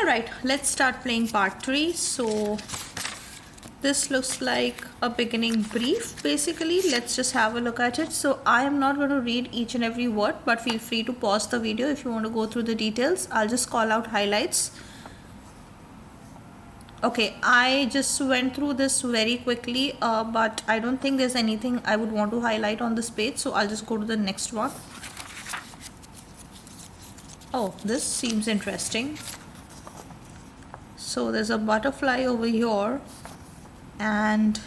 Alright, let's start playing part 3. So this looks like a beginning brief basically. Let's just have a look at it. So I am not going to read each and every word, but feel free to pause the video if you want to go through the details. I'll just call out highlights. Okay, I just went through this very quickly, but I don't think there's anything I would want to highlight on this page, so I'll just go to the next one. Oh, this seems interesting. So there's a butterfly over here, and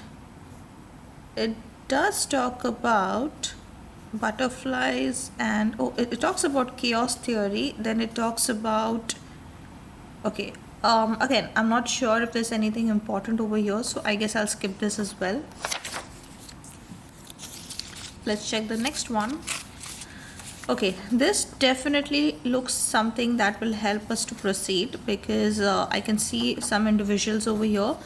it does talk about butterflies, and it talks about chaos theory. Then it talks about, okay, again, I'm not sure if there's anything important over here, so I guess I'll skip this as well. Let's check the next one. Okay, this definitely looks something that will help us to proceed, because I can see some individuals over here.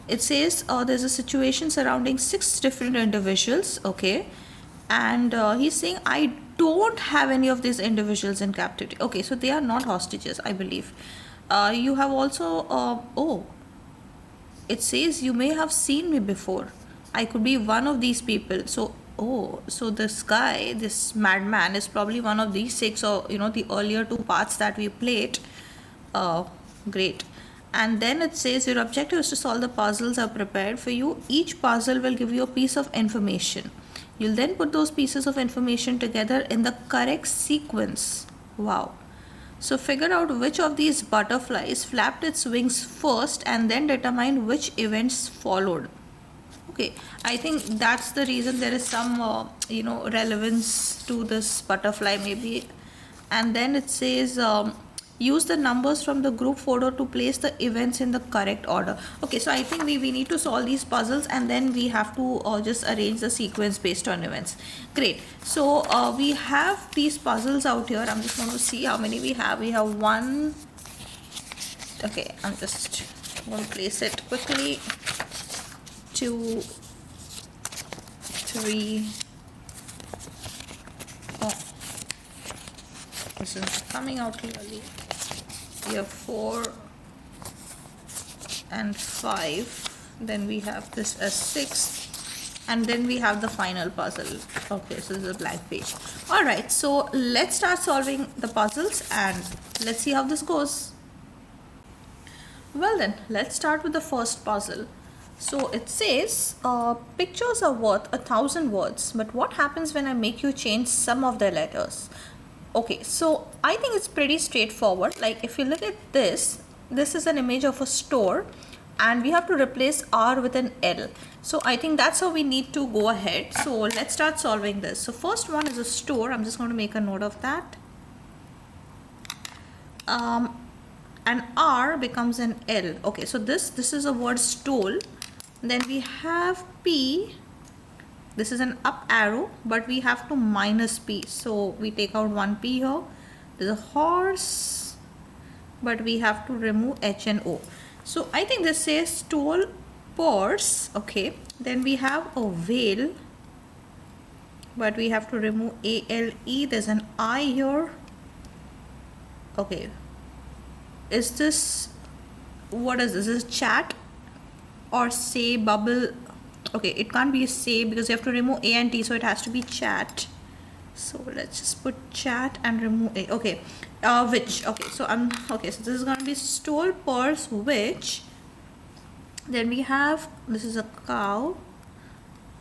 It says there's a situation surrounding 6 different individuals, okay, and he's saying I don't have any of these individuals in captivity. Okay, so they are not hostages, I believe. You have also it says you may have seen me before. I could be one of these people. So this guy, this madman, is probably one of these 6, or the earlier 2 parts that we played. Great. And then it says your objective is to solve the puzzles are prepared for you. Each puzzle will give you a piece of information. You'll then put those pieces of information together in the correct sequence. Wow. So figure out which of these butterflies flapped its wings first and then determine which events followed. Okay, I think that's the reason there is some relevance to this butterfly maybe. And then it says use the numbers from the group photo to place the events in the correct order. Okay, so I think we need to solve these puzzles, and then we have to just arrange the sequence based on events. Great. So we have these puzzles out here. I'm just going to see how many we have. We have 1. Okay, I'm just going to place it quickly. 2, 3. Oh, this is coming out clearly. We have 4 and 5. Then we have this as 6, and then we have the final puzzle. Okay, so this is a blank page. All right, so let's start solving the puzzles and let's see how this goes. Well then, let's start with the first puzzle. So it says pictures are worth 1,000 words, but what happens when I make you change some of the letters? Okay, so I think it's pretty straightforward. Like if you look at this is an image of a store, and we have to replace R with an L. So I think that's how we need to go ahead. So let's start solving this. So first one is a store. I'm just going to make a note of that. And R becomes an L. Okay, so this is a word stole. Then we have P. This is an up arrow, but we have to minus P. So we take out 1 P here. There's a horse, but we have to remove H and O. So I think this says stole purse. Okay. Then we have a whale, but we have to remove ALE. There's an I here. Okay. Is this, what is this? Is this chat or say bubble? Okay, it can't be say because you have to remove A and T, so it has to be chat. So let's just put chat and remove A. Okay, which. Okay, so okay, so this is gonna be stole purse which. Then we have, this is a cow,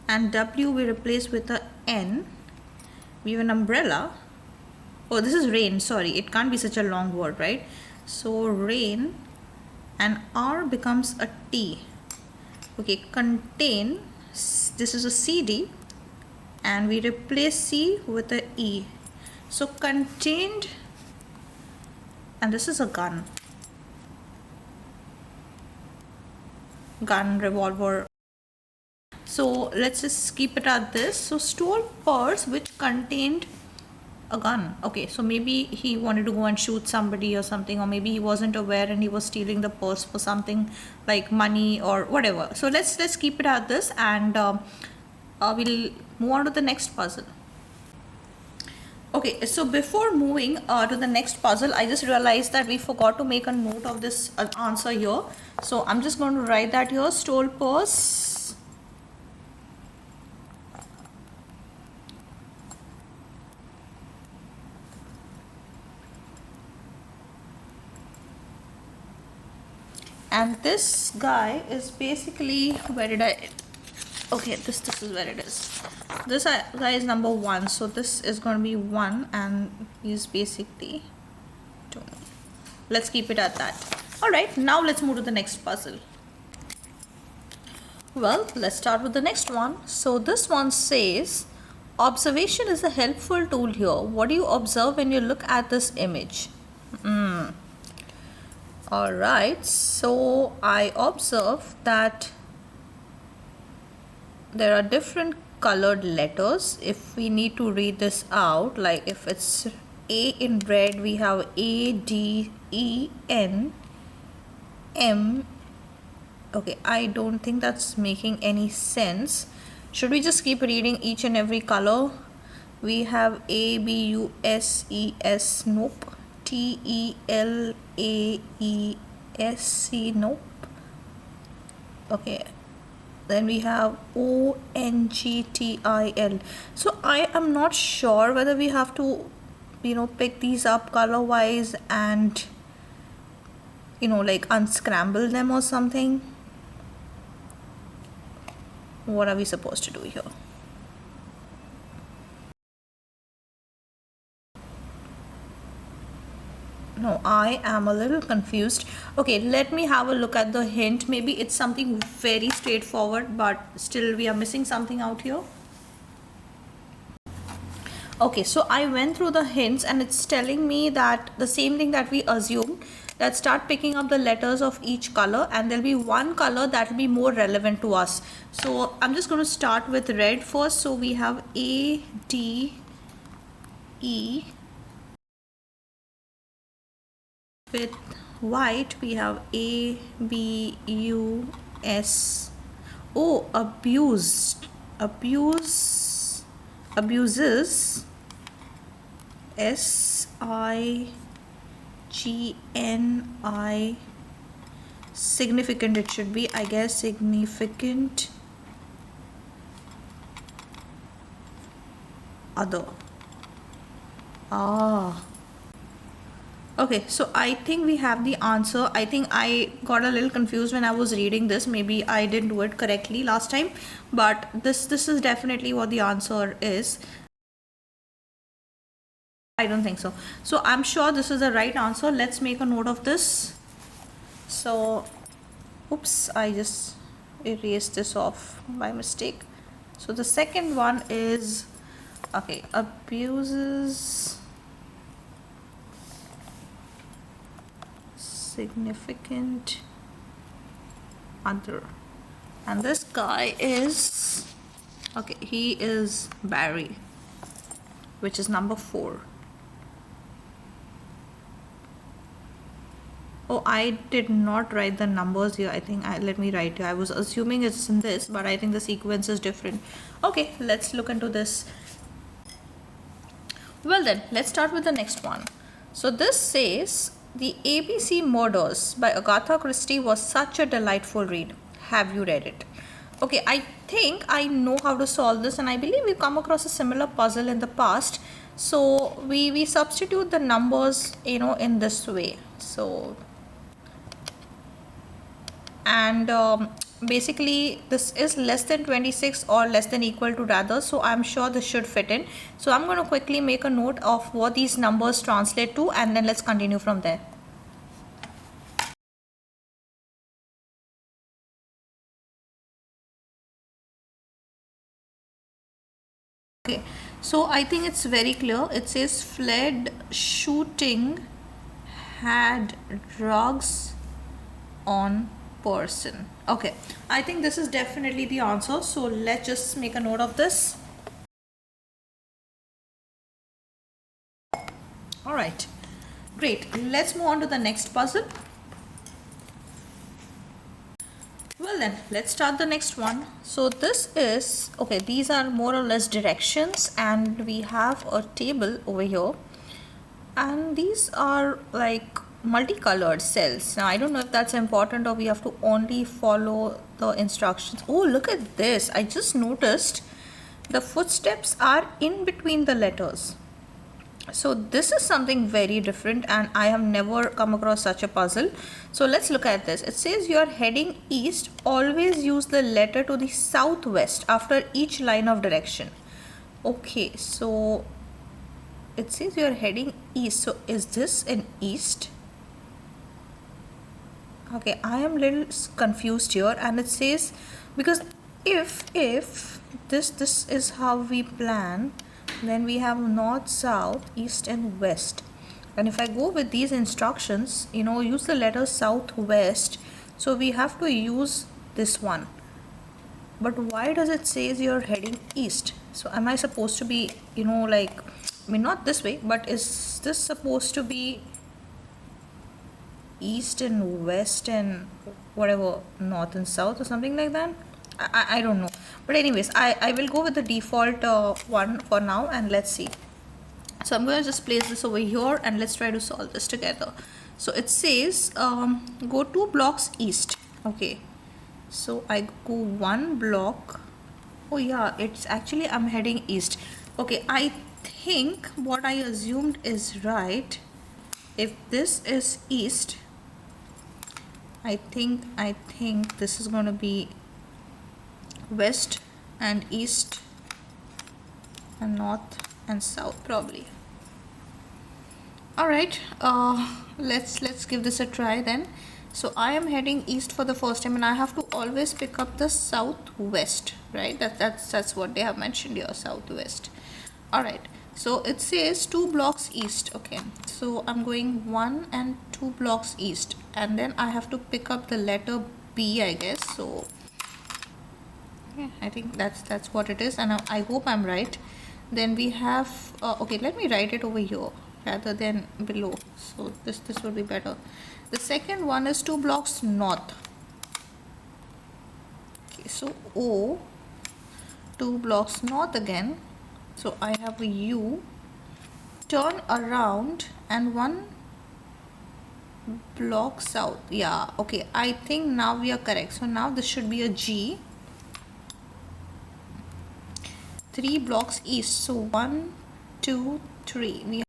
and W we replace with a N. We have an umbrella. Oh, this is rain. Sorry, it can't be such a long word, right? So rain, and R becomes a T. Okay, contain, this is a CD, and we replace C with a E. So contained, and this is a gun. Gun, revolver. So let's just keep it at this. So stole purse which contained a gun. Okay, so maybe he wanted to go and shoot somebody or something, or maybe he wasn't aware and he was stealing the purse for something like money or whatever. So let's keep it at this, and we'll move on to the next puzzle. Okay, so before moving to the next puzzle, I just realized that we forgot to make a note of this answer here. So I'm just going to write that here, stole purse. And this guy is basically, where did I, okay, this is where it is. This guy is number 1, so this is going to be 1 and he's basically 2. Let's keep it at that. Alright, now let's move to the next puzzle. Well, let's start with the next one. So this one says, observation is a helpful tool here. What do you observe when you look at this image? Alright, so I observe that there are different colored letters. If we need to read this out, like if it's A in red, we have A, D, E, N, M. Okay, I don't think that's making any sense. Should we just keep reading each and every color? We have A, B, U, S, E, S, nope. T, E, L, A, E, S, C, nope. Okay, then we have O, N, G, T, I, L. So I am not sure whether we have to, pick these up color wise and, like unscramble them or something. What are we supposed to do here? No, I am a little confused. Okay, let me have a look at the hint. Maybe it's something very straightforward, but still we are missing something out here. Okay, so I went through the hints and it's telling me that the same thing that we assumed, that start picking up the letters of each color and there'll be one color that will be more relevant to us. So I'm just going to start with red first. So we have A, D, E. With white we have A, B, U, S. Oh, abused, abuses, S, I, G, N, I. Significant it should be, I guess. Significant other. Okay, so I think we have the answer. I think I got a little confused when I was reading this. Maybe I didn't do it correctly last time, but this is definitely what the answer is. I don't think so. So I'm sure this is the right answer. Let's make a note of this. So, oops, I just erased this off by mistake. So the second one is, okay, abuses significant other, and this guy is, okay, he is Barry, which is number 4. Oh, I did not write the numbers here. I think let me write here. I was assuming it's in this, but I think the sequence is different. Okay, let's look into this. Well then, let's start with the next one. So this says, the ABC Murders by Agatha Christie was such a delightful read. Have you read it? Okay, I think I know how to solve this, and I believe we've come across a similar puzzle in the past. So we substitute the numbers, in this way. So, and basically this is less than 26 or less than equal to rather, so I'm sure this should fit in. So I'm going to quickly make a note of what these numbers translate to, and then let's continue from there. Okay, so I think it's very clear. It says fled, shooting, had drugs on person. Okay, I think this is definitely the answer. So let's just make a note of this. All right, great. Let's move on to the next puzzle. Well then, let's start the next one. So this is, okay, these are more or less directions, and we have a table over here, and these are like multicolored cells. Now I don't know if that's important or we have to only follow the instructions. Oh, look at this. I just noticed the footsteps are in between the letters. So this is something very different, and I have never come across such a puzzle. So let's look at this. It says you are heading east, always use the letter to the southwest after each line of direction. Okay, so it says you are heading east, so is this an east? Okay, I am little confused here, and it says, because if this is how we plan, then we have north, south, east and west. And if I go with these instructions, you know, use the letter southwest, so we have to use this one. But why does it say you're heading east? So am I supposed to be, you know, like, I mean, not this way, but is this supposed to be east and west and whatever, north and south or something like that? I don't know. But anyways, I will go with the default one for now, and let's see. So I'm going to just place this over here, and let's try to solve this together. So it says go 2 blocks east. Okay, so I go 1 block. Oh yeah, it's actually I'm heading east. Okay, I think what I assumed is right. If this is east, I think this is going to be west and east and north and south probably. All right, let's give this a try then. So I am heading east for the first time, and I have to always pick up the southwest, right? That's what they have mentioned here, southwest. All right, so it says 2 blocks east. Okay, so I'm going 1 and 2 blocks east, and then I have to pick up the letter B, I guess. So yeah, I think that's what it is, and I hope I'm right. Then we have okay, let me write it over here rather than below, so this would be better. The second one is 2 blocks north. Okay, so O, 2 blocks north again, so I have a U, turn around, and 1 block south. Yeah, okay, I think now we are correct. So now this should be a G, 3 blocks east, so 1 2 3. We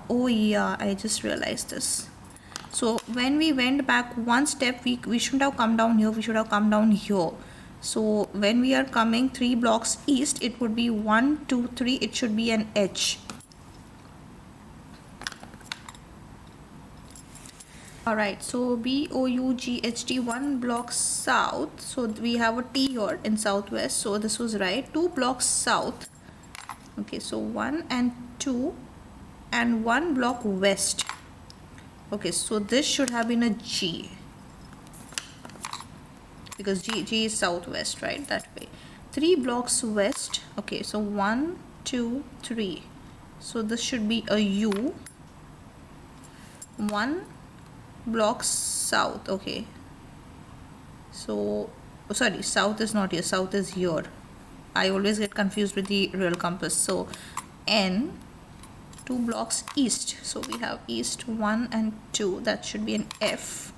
oh yeah, I just realized this. So when we went back 1 step, we shouldn't have come down here, we should have come down here. So when we are coming 3 blocks east, it would be 1 2 3, it should be an H. Alright, so BOUGHT, 1 block south. So we have a T here in southwest, so this was right. 2 blocks south. Okay, so 1 and 2 and 1 block west. Okay, so this should have been a G, because G is southwest, right? That way. 3 blocks west. Okay, so 1 2 3. So this should be a U. 1 blocks south. Okay, so sorry, south is not here, south is here. I always get confused with the real compass. So N, 2 blocks east, so we have east 1 and 2, that should be an F.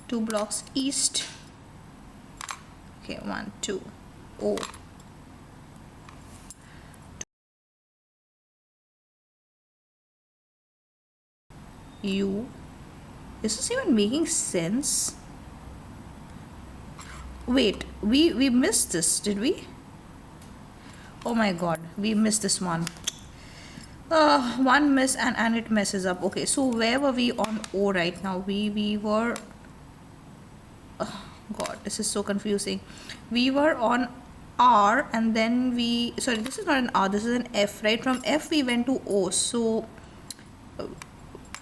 2 blocks east. Okay, 1 2 O. U. Is this even making sense? Wait, we missed this, did we? Oh my god, we missed this one. One miss and it messes up. Okay, so where were we on O right now? We were, oh god, this is so confusing. We were on R, and then we, sorry, this is not an R, this is an F, right? From F we went to O. So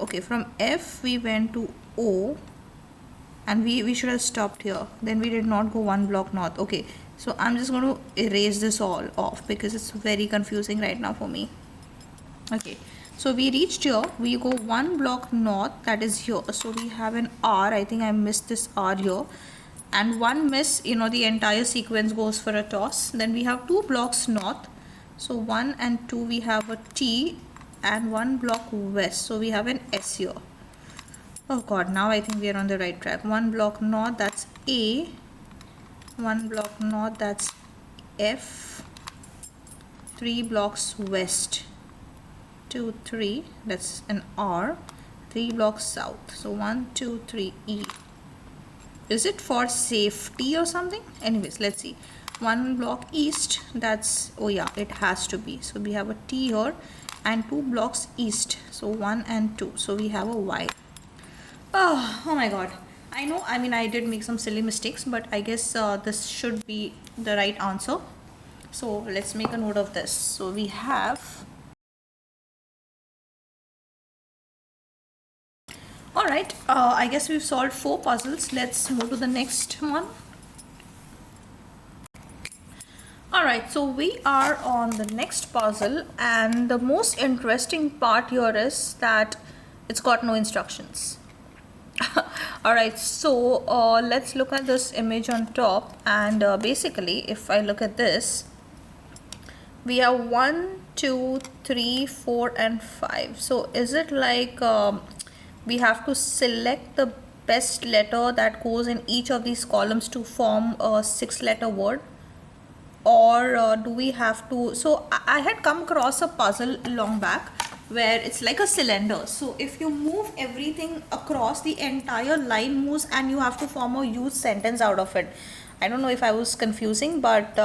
okay, from F we went to O, and we should have stopped here. Then we did not go 1 block north. Okay, so I'm just going to erase this all off because it's very confusing right now for me. Okay, So we reached here, we go one block north, that is here. So we have an R, I think I missed this R here. And one miss, you know, the entire sequence goes for a toss. Then we have 2 blocks north. So 1 and 2 we have a T, and 1 block west. So we have an S here. Oh god, now I think we are on the right track. 1 block north, that's A. 1 block north, that's F. 3 blocks west, 2, 3, that's an R. 3 blocks south, so 1, 2, 3, E. Is it for safety or something? Anyways, let's see. 1 block east, that's, oh yeah, it has to be. So we have a T here, and 2 blocks east, so 1 and 2, so we have a Y. Oh my god, I know, I mean, I did make some silly mistakes, but I guess this should be the right answer. So let's make a note of this. So we have, alright, I guess we've solved 4 puzzles. Let's move to the next one. Alright, so we are on the next puzzle, and the most interesting part here is that it's got no instructions. Alright, so let's look at this image on top, and basically if I look at this, we have 1, 2, 3, 4 and 5. So is it like we have to select the best letter that goes in each of these columns to form a 6-letter word, or do we have to, so I had come across a puzzle long back where it's like a cylinder. So if you move everything across, the entire line moves and you have to form a huge sentence out of it. I don't know if I was confusing, but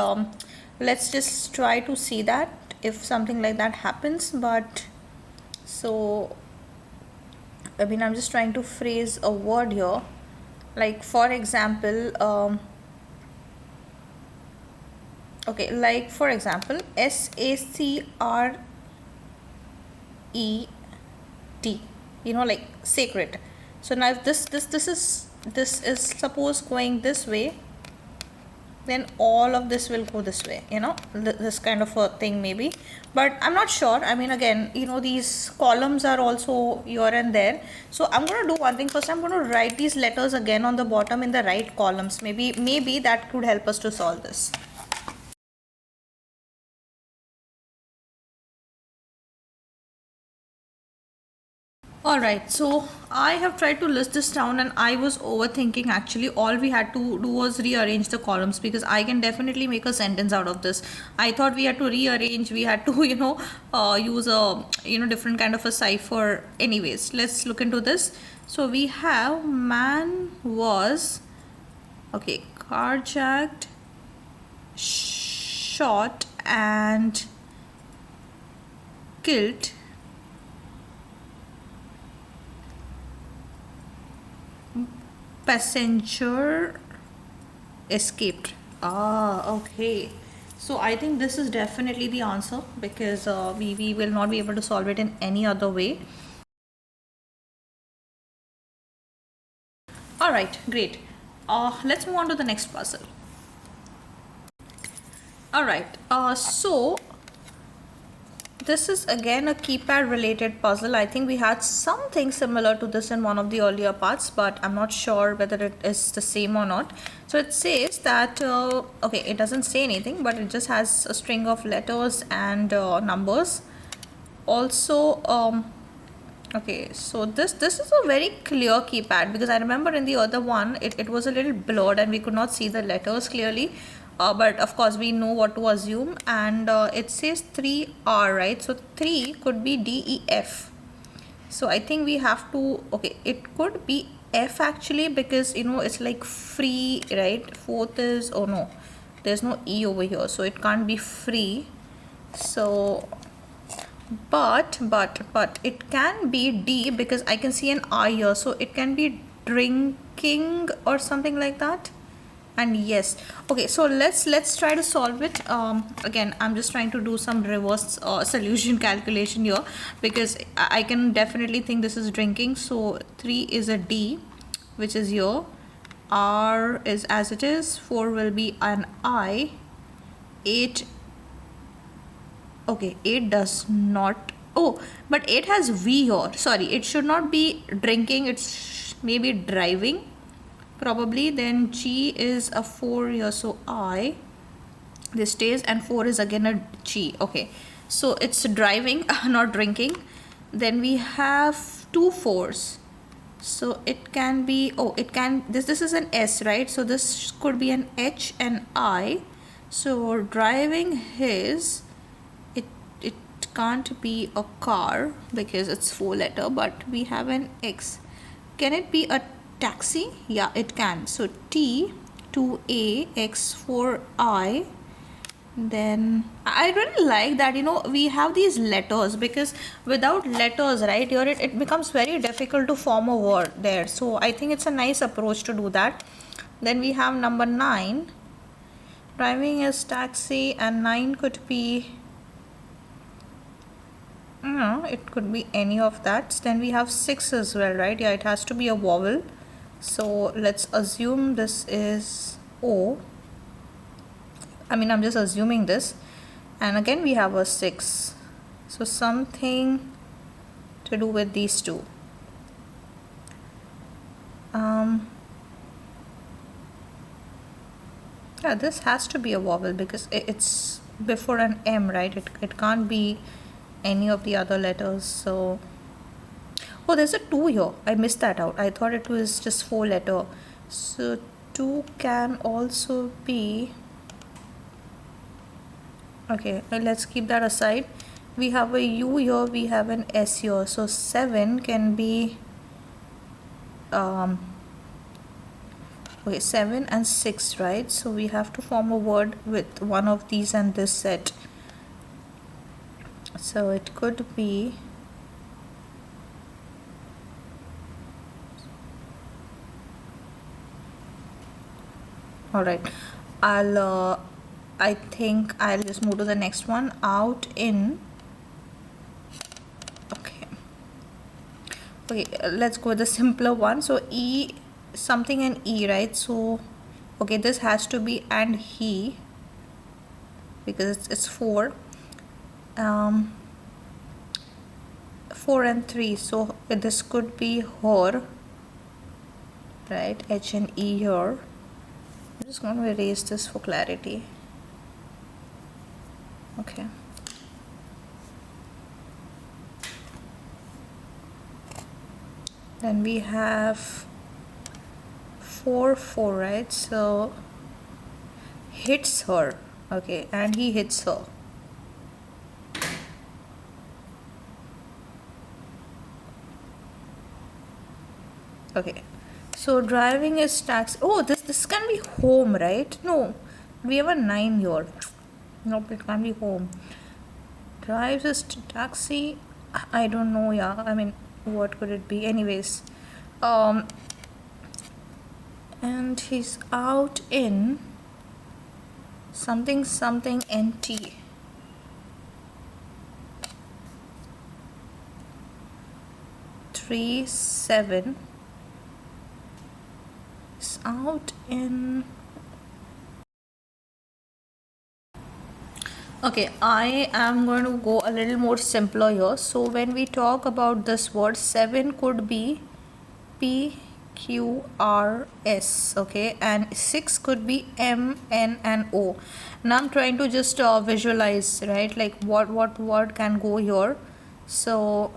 let's just try to see that if something like that happens. But so I mean, I'm just trying to phrase a word here, like for example, okay, like for example, SACRED, you know, like sacred. So now if this is suppose going this way, then all of this will go this way, you know, this kind of a thing maybe, but I'm not sure. I mean, again, you know, these columns are also here and there. So I'm going to do one thing. First, I'm going to write these letters again on the bottom in the right columns. Maybe that could help us to solve this. Alright, so I have tried to list this down, and I was overthinking. Actually, all we had to do was rearrange the columns, because I can definitely make a sentence out of this. I thought we had to rearrange, we had to, you know, use a, you know, different kind of a cipher. Anyways, let's look into this. So we have man was, okay, carjacked, shot and killed passenger escaped. Okay, so I think this is definitely the answer, because we will not be able to solve it in any other way. Alright, great. Let's move on to the next puzzle. Alright, so this is again a keypad related puzzle. I think we had something similar to this in one of the earlier parts, but I'm not sure whether it is the same or not. So it says that, okay, it doesn't say anything, but it just has a string of letters and numbers. Also, okay, so this is a very clear keypad, because I remember in the other one it was a little blurred and we could not see the letters clearly. But of course we know what to assume, and it says 3R, right? So 3 could be D, E, F. So I think we have to, okay, it could be F actually, because you know it's like free, right? 4th is, oh no, there's no E over here, so it can't be free. So but it can be D, because I can see an I here, so it can be drinking or something like that. And yes, okay, so let's try to solve it. Again, I'm just trying to do some reverse solution calculation here, because I can definitely think this is drinking. So 3 is a D, which is here. R is as it is. 4 will be an I. 8, okay, 8 does not Oh, but it has V here. Sorry, it should not be drinking. It's maybe driving. Probably. Then G is a 4 here. So I. This stays, and 4 is again a G. Okay. So it's driving, not drinking. Then we have two 4s. So it can be, oh, it can, this is an S, right? So this could be an H and I. So driving his, it can't be a car because it's 4-letter, but we have an X. Can it be a taxi? Yeah, it can. So T 2A X 4I. Then I really like that, we have these letters, because without letters, right, here it becomes very difficult to form a word there. So I think it's a nice approach to do that. Then we have number 9. Driving is taxi, and 9 could be, it could be any of that. Then we have 6 as well, right? Yeah, it has to be a vowel. So let's assume this is O. I'm just assuming this. And again we have a 6. So something to do with these two. Yeah, this has to be a vowel because it's before an M, right? It can't be any of the other letters. So, oh, there's a 2 here. I missed that out. I thought it was just 4-letter. So 2 can also be, okay, let's keep that aside. We have a U here, we have an S here. So 7 can be, okay, 7 and 6, right? So we have to form a word with one of these and this set. So it could be, all right, I think I'll just move to the next one. Out, in. Okay, let's go with the simpler one. So E, something and E, right? So okay, this has to be and he, because it's 4. 4 and 3, so this could be her, right? H and E here. I'm just going to erase this for clarity. Okay. Then we have 4, 4, right? So hits her. Okay, and he hits her. Okay, so driving is taxi. Oh, this can be home, right? No, we have a 9 here. Nope, it can't be home. Drives is taxi. I don't know. Yeah, what could it be? Anyways, and he's out in something something NT. Three, 7 is out in. Okay, I am going to go a little more simpler here. So when we talk about this word, 7 could be P, Q, R, S, okay, and 6 could be M, N, and O. Now I'm trying to just visualize, right, like what word can go here. So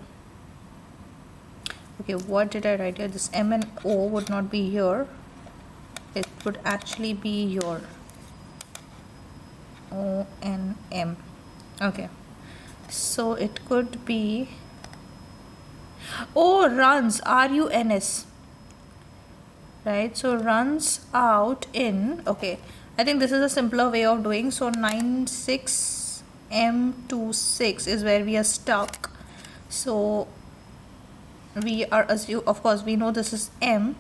okay, what did I write here? This M and O would not be here. It would actually be your O, N, M. Okay, so it could be, oh, runs, R-U-N-S, right? So runs out in, okay, I think this is a simpler way of doing. So 96M26 is where we are stuck. So we are of course we know this is M.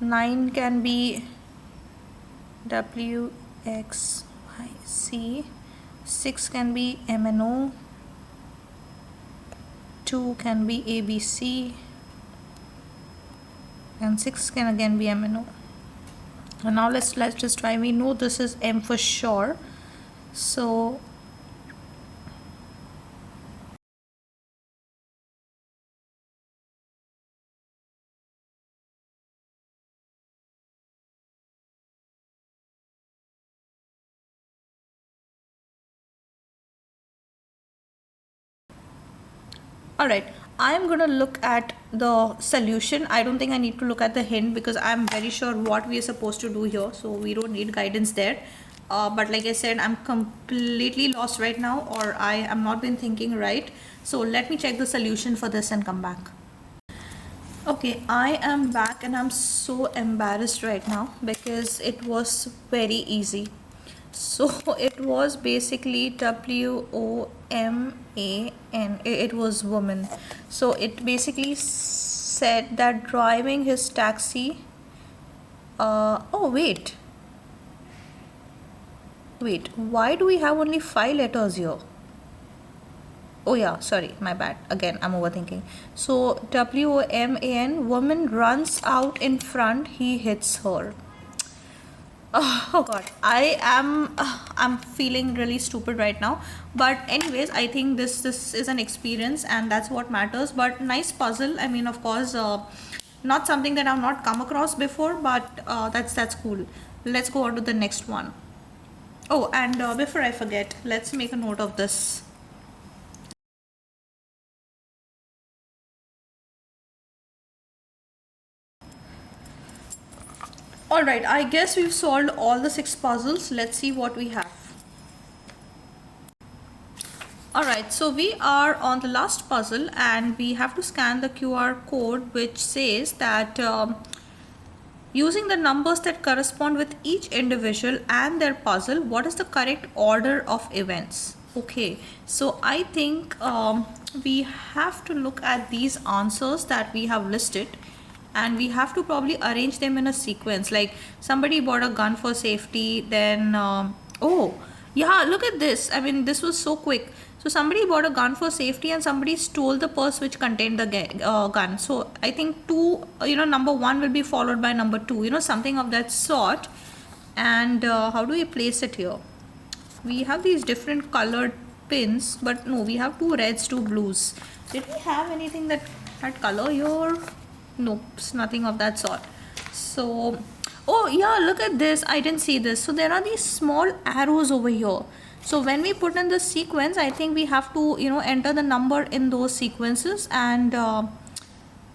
9 can be W, X, Y, C. 6 can be M and O. 2 can be A, B, C. And 6 can again be M and O. And now let's just try. We know this is M for sure. So Alright, I'm gonna look at the solution. I don't think I need to look at the hint because I'm very sure what we are supposed to do here, so we don't need guidance there. But like I said, I'm completely lost right now, or I am not been thinking right. So let me check the solution for this and come back. Okay, I am back and I'm so embarrassed right now because it was very easy. So it was basically WOMAN. It was woman. So it basically said that driving his taxi. Oh, wait. Wait, why do we have only 5 letters here? Oh yeah, sorry, my bad. Again, I'm overthinking. So WOMAN, woman runs out in front, he hits her. Oh god, I'm feeling really stupid right now. But anyways, I think this is an experience and that's what matters. But nice puzzle. I mean, of course, not something that I've not come across before, but that's cool. Let's go on to the next one. Oh, and before I forget, let's make a note of this. Alright, I guess we've solved all the 6 puzzles. Let's see what we have. Alright, so we are on the last puzzle and we have to scan the QR code which says that using the numbers that correspond with each individual and their puzzle, what is the correct order of events? Okay, so I think we have to look at these answers that we have listed and we have to probably arrange them in a sequence. Like somebody bought a gun for safety, then oh yeah, look at this. I mean, this was so quick. So somebody bought a gun for safety and somebody stole the purse which contained the gun. So I think number 1 will be followed by number 2, something of that sort. And how do we place it here? We have these different colored pins, but no, we have 2 reds, 2 blues. Did we have anything that had color here? Nope, nothing of that sort. So, oh yeah, look at this. I didn't see this. So there are these small arrows over here. So when we put in the sequence, I think we have to, enter the number in those sequences, and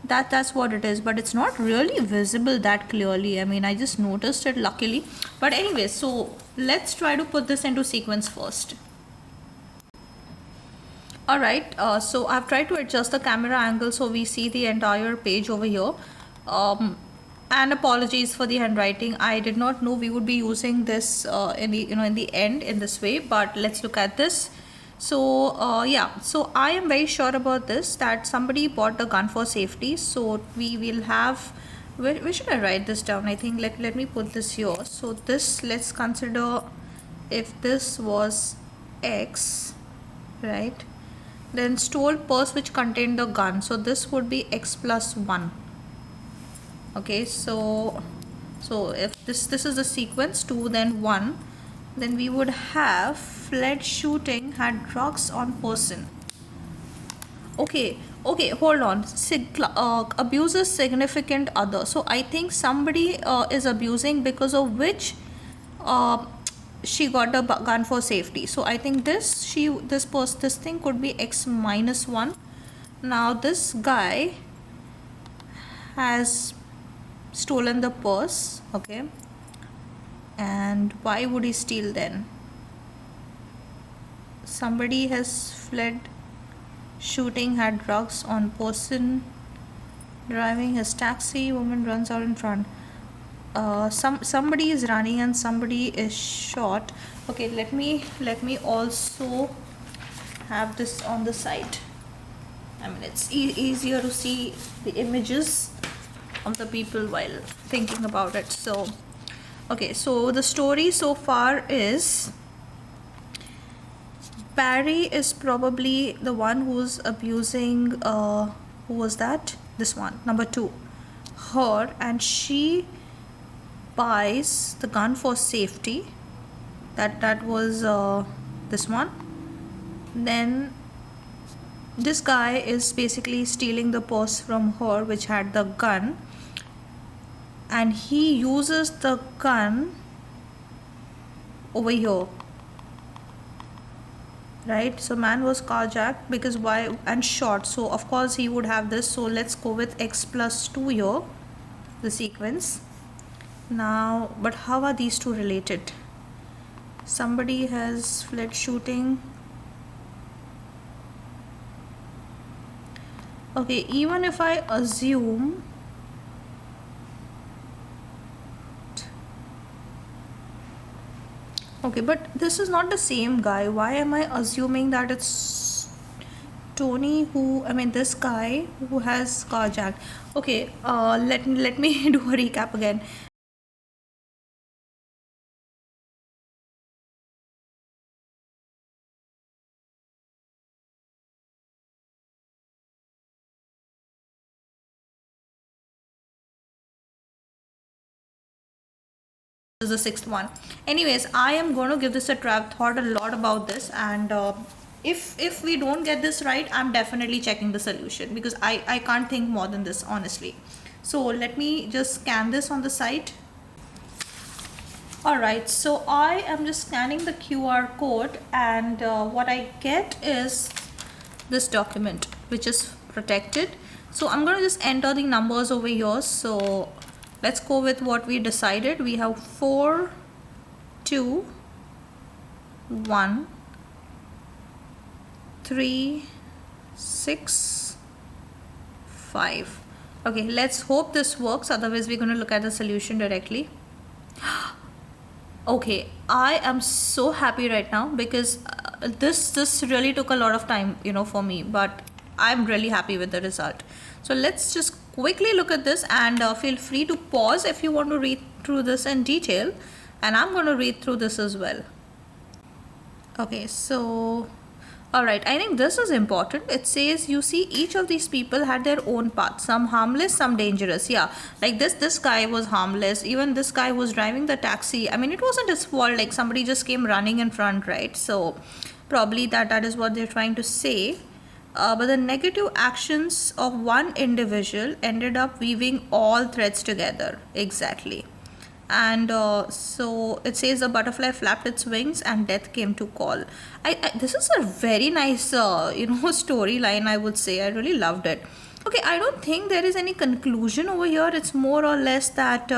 that's what it is. But it's not really visible that clearly. I mean, I just noticed it luckily. But anyway, so let's try to put this into sequence first. Alright, so I've tried to adjust the camera angle so we see the entire page over here. And apologies for the handwriting. I did not know we would be using this in the end in this way, but let's look at this. So yeah, so I am very sure about this, that somebody bought the gun for safety. So we will have, where should I write this down? I think let me put this here. So this, let's consider if this was X, right? Then stole purse which contained the gun. So this would be X plus 1. Okay, so if this is the sequence 2 then 1, then we would have fled shooting, had drugs on person. Okay, hold on. Abuses significant other. So I think somebody is abusing, because of which she got the gun for safety. So I think this thing could be X minus 1. Now this guy has stolen the purse. Okay, and why would he steal then? Somebody has fled shooting, had drugs on person, driving his taxi, woman runs out in front. Somebody is running and somebody is shot. Okay, let me also have this on the side. I mean, it's easier to see the images of the people while thinking about it. So okay, so the story so far is Barry is probably the one who's abusing who was that? This one, number 2, her, and she buys the gun for safety. That was this one. Then this guy is basically stealing the purse from her which had the gun, and he uses the gun over here right? So man was carjacked because why, and shot, so of course he would have this. So let's go with x plus 2 here, the sequence. Now, but how are these two related? Somebody has fled shooting. Okay, even if I assume, okay, but this is not the same guy. Why am I assuming that it's Tony who, I mean this guy who has carjacked? Okay, let me do a recap again. This is the sixth one. Anyways, I am going to give this a try. I've thought a lot about this, and if we don't get this right, I'm definitely checking the solution, because I can't think more than this, honestly. So let me just scan this on the site. Alright, so I am just scanning the QR code, and what I get is this document which is protected. So I'm going to just enter the numbers over here. So let's go with what we decided. We have 4 2 1 3 6 5. Okay, let's hope this works, otherwise we're going to look at the solution directly. Okay, I am so happy right now, because this really took a lot of time, for me, but I'm really happy with the result. So let's just quickly look at this, and feel free to pause if you want to read through this in detail, and I'm going to read through this as well. Okay, so alright, I think this is important. It says, you see, each of these people had their own path, some harmless, some dangerous. Yeah, like this guy was harmless. Even this guy was driving the taxi. I mean, it wasn't his fault, like somebody just came running in front, right? So probably that is what they're trying to say. But the negative actions of one individual ended up weaving all threads together. Exactly. And so it says, the butterfly flapped its wings and death came to call. This is a very nice storyline, I would say. I really loved it. Okay, I don't think there is any conclusion over here. It's more or less that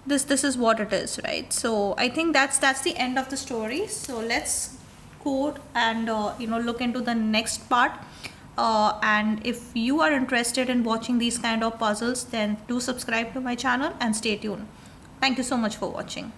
this is what it is, right? So I think that's the end of the story. So let's go and look into the next part. And if you are interested in watching these kind of puzzles, then do subscribe to my channel and stay tuned. Thank you so much for watching.